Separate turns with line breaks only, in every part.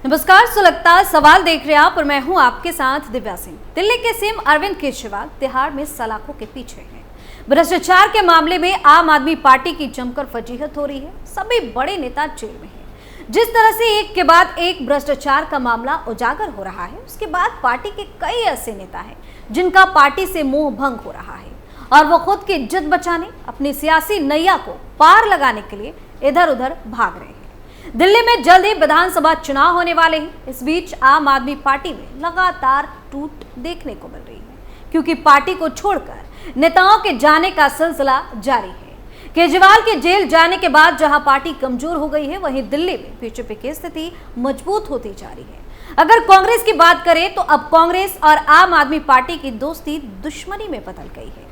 नमस्कार, सुलगता सवाल देख रहे हैं आप और मैं हूं आपके साथ दिव्या सिंह। दिल्ली के सीएम अरविंद केजरीवाल तिहाड़ में सलाखों के पीछे हैं। भ्रष्टाचार के मामले में आम आदमी पार्टी की जमकर फजीहत हो रही है। सभी बड़े नेता जेल में हैं। जिस तरह से एक के बाद एक भ्रष्टाचार का मामला उजागर हो रहा है, उसके बाद पार्टी के कई ऐसे नेता हैं जिनका पार्टी से मोह भंग हो रहा है और वो खुद की इज्जत बचाने, अपनी सियासी नैया को पार लगाने के लिए इधर उधर भाग रहे हैं। दिल्ली में जल्द ही विधानसभा चुनाव होने वाले हैं। इस बीच आम आदमी पार्टी में लगातार टूट देखने को मिल रही है, क्योंकि पार्टी को छोड़कर नेताओं के जाने का सिलसिला जारी है। केजरीवाल के जेल जाने के बाद जहां पार्टी कमजोर हो गई है, वहीं दिल्ली में बीजेपी की स्थिति मजबूत होती जा रही है। अगर कांग्रेस की बात करें तो अब कांग्रेस और आम आदमी पार्टी की दोस्ती दुश्मनी में बदल गई है।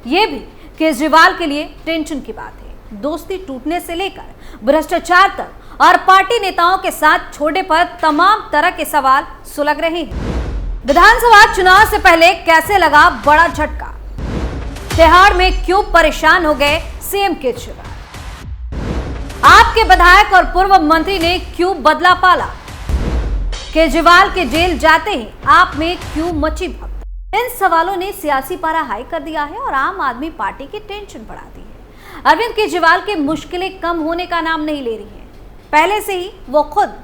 ये भी केजरीवाल के लिए टेंशन की बात है। दोस्ती टूटने से लेकर भ्रष्टाचार तक और पार्टी नेताओं के साथ छोड़ने पर तमाम तरह के सवाल सुलग रहे हैं। विधानसभा चुनाव से पहले कैसे लगा बड़ा झटका? तिहाड़ में क्यों परेशान हो गए सीएम केजरीवाल? आपके विधायक और पूर्व मंत्री ने क्यों बदला पाला? केजरीवाल के जेल जाते ही आप में क्यों मची भगदड़? इन सवालों ने सियासी पारा हाई कर दिया है और आम आदमी पार्टी की टेंशन बढ़ा दी है। अरविंद केजरीवाल की मुश्किलें कम होने का नाम नहीं ले रही है। पहले से ही वो खुद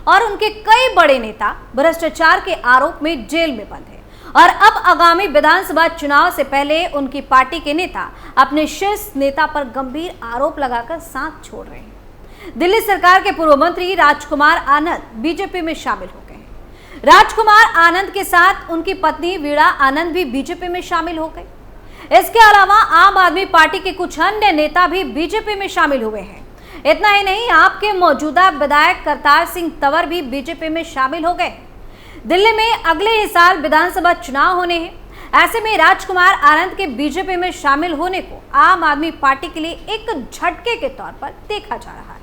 और उनके कई बड़े नेता भ्रष्टाचार के आरोप में जेल में बंद हैं और अब आगामी विधानसभा चुनाव से पहले उनकी पार्टी के नेता अपने शीर्ष नेता पर गंभीर आरोप लगाकर साथ छोड़ रहे हैं। दिल्ली सरकार के पूर्व मंत्री राजकुमार आनंद बीजेपी में शामिल हो गए हैं। राजकुमार आनंद के साथ उनकी पत्नी वीणा आनंद भी बीजेपी में शामिल हो गए। इसके अलावा आम आदमी पार्टी के कुछ अन्य नेता भी बीजेपी में शामिल हुए हैं। इतना ही नहीं, आपके मौजूदा विधायक करतार सिंह तंवर भी बीजेपी में शामिल हो गए। दिल्ली में अगले ही साल विधानसभा चुनाव होने हैं। ऐसे में राजकुमार आनंद के बीजेपी में शामिल होने को आम आदमी पार्टी के लिए एक झटके के तौर पर देखा जा रहा है।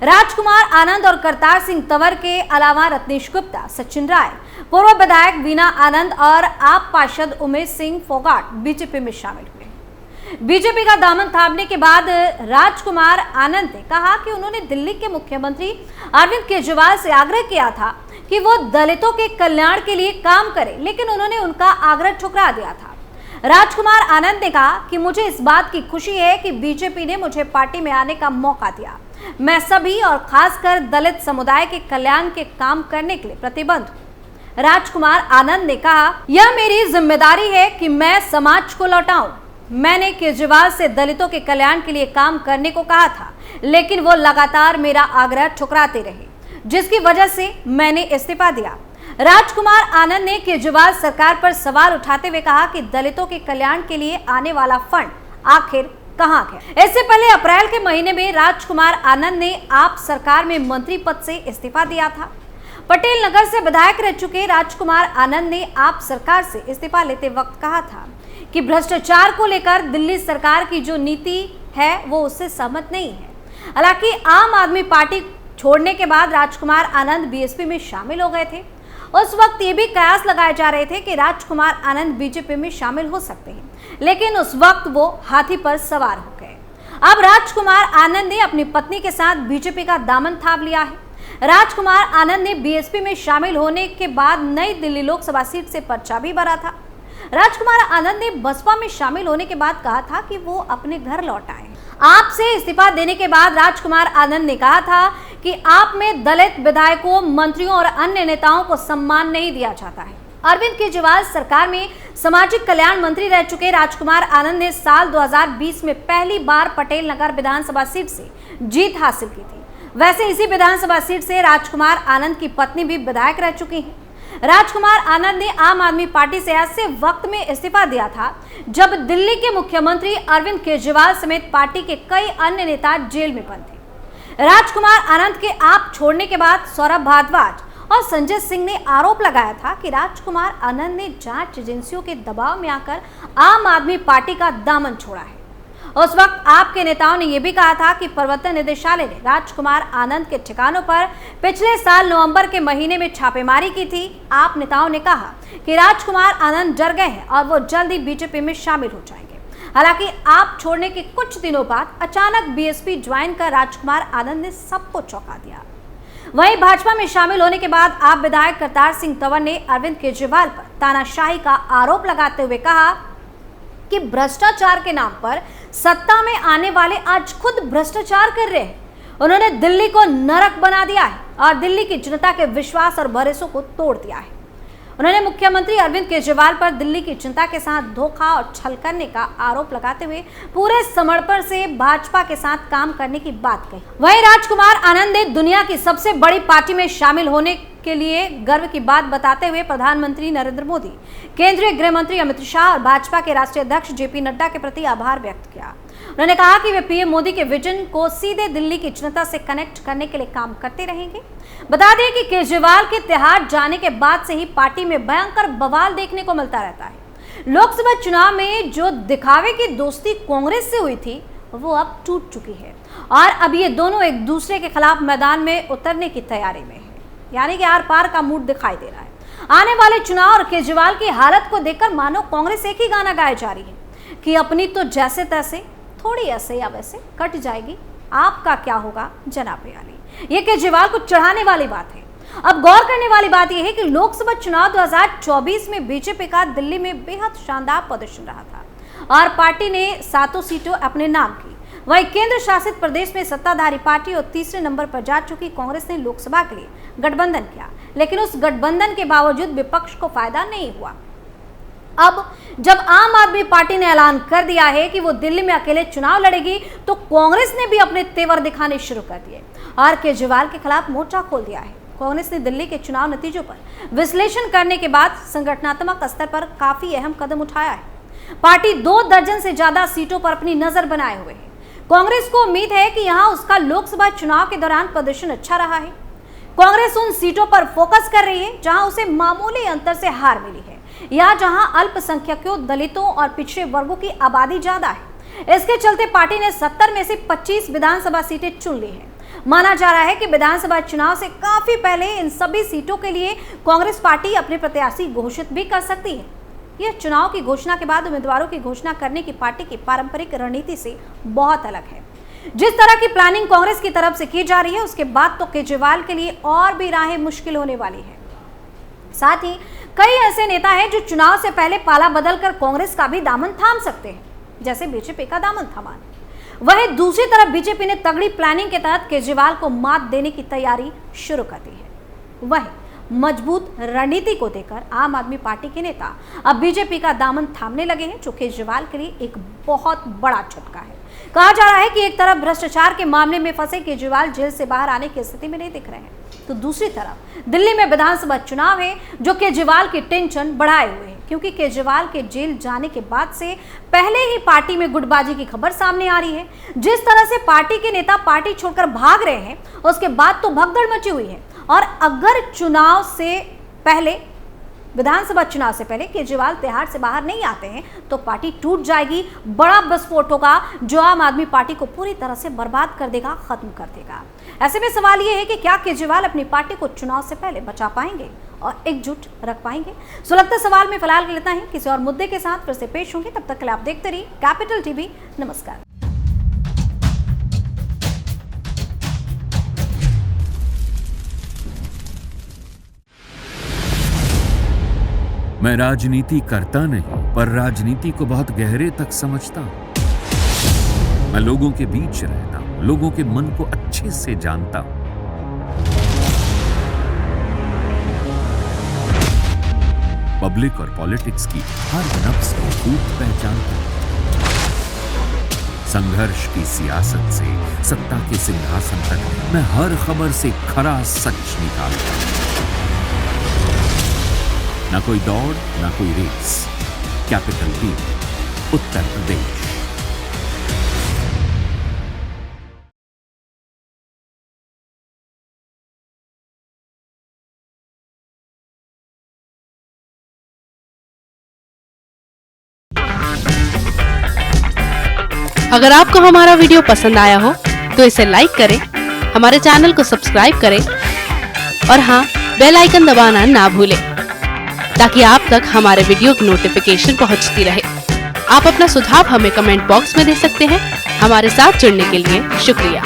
राजकुमार आनंद और करतार सिंह तंवर के अलावा रत्नेश गुप्ता, सचिन राय, पूर्व विधायक वीणा आनंद और आप पार्षद उमेश सिंह फोगाट बीजेपी में शामिल हुए। बीजेपी का दामन थामने के बाद राजकुमार आनंद ने कहा कि उन्होंने दिल्ली के मुख्यमंत्री अरविंद केजरीवाल से आग्रह किया था कि वो दलितों के कल्याण के लिए काम करें, लेकिन उन्होंने उनका आग्रह ठुकरा दिया था। राजकुमार आनंद ने कहा कि मुझे इस बात की खुशी है कि बीजेपी ने मुझे पार्टी में आने का मौका दिया। मैं सभी और खासकर दलित समुदाय के कल्याण के काम करने के लिए प्रतिबद्ध हूँ। राजकुमार आनंद ने कहा, यह मेरी जिम्मेदारी है कि मैं समाज को लौटाऊं। मैंने केजरीवाल से दलितों के कल्याण के लिए काम करने को कहा था, लेकिन वो लगातार मेरा आग्रह ठुकराते रहे, जिसकी वजह से मैंने इस्तीफा दिया। राजकुमार आनंद ने केजरीवाल सरकार पर सवाल उठाते हुए कहा कि दलितों के कल्याण के लिए आने वाला फंड आखिर कहां गया? इससे पहले अप्रैल के महीने में राजकुमार आनंद ने आप सरकार में मंत्री पद से इस्तीफा दिया था। पटेल नगर से विधायक रह चुके राजकुमार आनंद ने आप सरकार से इस्तीफा लेते वक्त कहा था कि भ्रष्टाचार को लेकर दिल्ली सरकार की जो नीति है वो उससे सहमत नहीं है। हालांकि आम आदमी पार्टी छोड़ने के बाद राजकुमार आनंद बीएसपी में शामिल हो गए थे। उस वक्त ये भी कयास लगाए जा रहे थे कि राजकुमार आनंद बीजेपी में शामिल हो सकते हैं, लेकिन उस वक्त वो हाथी पर सवार हो गए। अब राजकुमार आनंद ने अपनी पत्नी के साथ बीजेपी का दामन थाम लिया है। राजकुमार आनंद ने बीएसपी में शामिल होने के बाद नई दिल्ली लोकसभा सीट से पर्चा भी भरा था। राजकुमार आनंद ने बसपा में शामिल होने के बाद कहा था कि वो अपने घर लौट आए। आपसे इस्तीफा देने के बाद राजकुमार आनंद ने कहा था कि आप में दलित विधायकों, मंत्रियों और अन्य नेताओं को सम्मान नहीं दिया जाता है। अरविंद केजरीवाल सरकार में सामाजिक कल्याण मंत्री रह चुके राजकुमार आनंद ने साल 2020 में पहली बार पटेल नगर विधानसभा सीट से जीत हासिल की थी। वैसे इसी विधानसभा सीट से राजकुमार आनंद की पत्नी भी विधायक रह चुकी हैं। राजकुमार आनंद ने आम आदमी पार्टी से ऐसे वक्त में इस्तीफा दिया था जब दिल्ली के मुख्यमंत्री अरविंद केजरीवाल समेत पार्टी के कई अन्य नेता जेल में बंद थे। राजकुमार आनंद के आप छोड़ने के बाद सौरभ भारद्वाज और संजय सिंह ने आरोप लगाया था कि राजकुमार आनंद ने जांच एजेंसियों के दबाव में आकर आम आदमी पार्टी का दामन छोड़ा है। उस वक्त आपके नेताओं ने यह भी कहा था कि प्रवर्तन निदेशालय ने राजकुमार आनंद के ठिकानों पर पिछले साल नवंबर के महीने में छापेमारी की थी। आप नेताओं ने कहा कि राजकुमार आनंद डर गए हैं और वो जल्द ही बीजेपी में शामिल हो जाएंगे। हालांकि आप छोड़ने के कुछ दिनों बाद अचानक बीएसपी ज्वाइन कर राजकुमार आनंद ने सबको चौंका दिया। वहीं भाजपा में शामिल होने के बाद आप विधायक करतार सिंह तंवर ने अरविंद केजरीवाल पर तानाशाही का आरोप लगाते हुए कहा कि भ्रष्टाचार के नाम पर सत्ता में आने वाले आज खुद भ्रष्टाचार कर रहे हैं। उन्होंने दिल्ली को नरक बना दिया है और दिल्ली की जनता के विश्वास और भरोसे को तोड़ दिया है। उन्होंने मुख्यमंत्री अरविंद केजरीवाल पर दिल्ली की जनता के साथ धोखा और छल करने का आरोप लगाते हुए पूरे समर्पण से भाजपा के साथ काम करने की बात कही। वहीं राजकुमार आनंद ने दुनिया की सबसे बड़ी पार्टी में शामिल होने के लिए गर्व की बात बताते हुए प्रधानमंत्री नरेंद्र मोदी, केंद्रीय गृह मंत्री अमित शाह और भाजपा के राष्ट्रीय अध्यक्ष जेपी नड्डा के प्रति आभार व्यक्त किया। उन्होंने कहा कि वे पीएम मोदी के विजन को सीधे दिल्ली की जनता से कनेक्ट करने के लिए काम करते रहेंगे। बता दें कि केजरीवाल के तिहाड़ जाने के बाद से ही पार्टी में भयंकर बवाल देखने को मिलता रहता है। लोकसभा चुनाव में जो दिखावे की दोस्ती कांग्रेस से हुई थी वो अब टूट चुकी है और अब ये दोनों एक दूसरे के खिलाफ मैदान में उतरने की तैयारी में है, यानी कि आर पार का मूड दिखाई दे रहा है। आने वाले चुनाव और केजरीवाल की हालत को देखकर मानो कांग्रेस एक ही गाना गाए जा रही है कि अपनी तो जैसे तैसे थोड़ी ऐसे या वैसे कट जाएगी, आपका क्या होगा जनाब याली। ये केजरीवाल को चढ़ाने वाली बात है। अब गौर करने वाली बात यह है कि लोकसभा चुनाव 2024 में बीजेपी का दिल्ली में बेहद शानदार प्रदर्शन रहा था और पार्टी ने 7 सीटों अपने नाम की। वहीं केंद्र शासित प्रदेश में सत्ताधारी पार्टी और तीसरे नंबर पर जा चुकी कांग्रेस ने लोकसभा के लिए गठबंधन किया, लेकिन उस गठबंधन के बावजूद विपक्ष को फायदा नहीं हुआ। अब जब आम आदमी पार्टी ने ऐलान कर दिया है कि वो दिल्ली में अकेले चुनाव लड़ेगी, तो कांग्रेस ने भी अपने तेवर दिखाने शुरू कर दिए और केजरीवाल के खिलाफ मोर्चा खोल दिया है। कांग्रेस ने दिल्ली के चुनाव नतीजों पर विश्लेषण करने के बाद संगठनात्मक स्तर पर काफी अहम कदम उठाया है। पार्टी 2 दर्जन से ज्यादा सीटों पर अपनी नजर बनाए हुए है। कांग्रेस को उम्मीद है कि यहां उसका लोकसभा चुनाव के दौरान प्रदर्शन अच्छा रहा है। कांग्रेस उन सीटों पर फोकस कर रही है जहां उसे मामूली अंतर से हार मिली है या जहां अल्पसंख्यकों, दलितों और पिछड़े वर्गों की आबादी ज्यादा है। इसके चलते पार्टी ने 70 में से 25 विधानसभा सीटें चुन ली हैं। माना जा रहा है कि विधानसभा चुनाव से काफी पहले इन सभी सीटों के लिए कांग्रेस पार्टी अपने प्रत्याशी घोषित भी कर सकती है। यह चुनाव की घोषणा के बाद उम्मीदवारों की घोषणा करने की पार्टी की पारंपरिक रणनीति से बहुत अलग है। जिस तरह की प्लानिंग कांग्रेस की तरफ से की जा रही है, उसके बाद तो केजरीवाल के लिए और भी राहें मुश्किल होने वाली है। साथ ही कई ऐसे नेता हैं जो चुनाव से पहले पाला बदलकर कांग्रेस का भी दामन थाम सकते हैं, जैसे बीजेपी का दामन थामा। वहीं दूसरी तरफ बीजेपी ने तगड़ी प्लानिंग के तहत केजरीवाल को मात देने की तैयारी शुरू कर दी है। वहीं मजबूत रणनीति को देकर आम आदमी पार्टी के नेता अब बीजेपी का दामन थामने लगे हैं, जो केजरीवाल के लिए एक बहुत बड़ा झटका है। कहा जा रहा है कि एक तरफ भ्रष्टाचार के मामले में फंसे केजरीवाल जेल से बाहर आने की स्थिति में नहीं दिख रहे हैं, तो दूसरी तरफ दिल्ली में विधानसभा चुनाव है जो केजरीवाल की टेंशन बढ़ाए हुए है, क्योंकि केजरीवाल के जेल जाने के बाद से पहले ही पार्टी में गुटबाजी की खबर सामने आ रही है। जिस तरह से पार्टी के नेता पार्टी छोड़कर भाग रहे हैं, उसके बाद तो भगदड़ मची हुई है और अगर चुनाव से पहले, विधानसभा चुनाव से पहले केजरीवाल तिहाड़ से बाहर नहीं आते हैं तो पार्टी टूट जाएगी। बड़ा विस्फोट होगा जो आम आदमी पार्टी को पूरी तरह से बर्बाद कर देगा, खत्म कर देगा। ऐसे में सवाल ये है कि क्या केजरीवाल अपनी पार्टी को चुनाव से पहले बचा पाएंगे और एकजुट रख पाएंगे? सुलगते सवाल में फिलहाल के लिए इतना ही। किसी और मुद्दे के साथ फिर से पेश होंगे, तब तक के लिए आप देखते रहिए कैपिटल टीवी। नमस्कार।
मैं राजनीति करता नहीं, पर राजनीति को बहुत गहरे तक समझता हूं। मैं लोगों के बीच रहता हूं, लोगों के मन को अच्छे से जानता हूं। पब्लिक और पॉलिटिक्स की हर नब्ज को खूब पहचानता हूं। संघर्ष की सियासत से सत्ता के सिंहासन तक मैं हर खबर से खरा सच निकालता हूं। ना कोई दौड़, ना कोई race. Capital TV, Uttar Pradesh.
अगर आपको हमारा वीडियो पसंद आया हो तो इसे लाइक करें, हमारे चैनल को सब्सक्राइब करें और हाँ, बेल आइकन दबाना ना भूलें ताकि आप तक हमारे वीडियो की नोटिफिकेशन पहुंचती रहे। आप अपना सुझाव हमें कमेंट बॉक्स में दे सकते हैं। हमारे साथ जुड़ने के लिए शुक्रिया।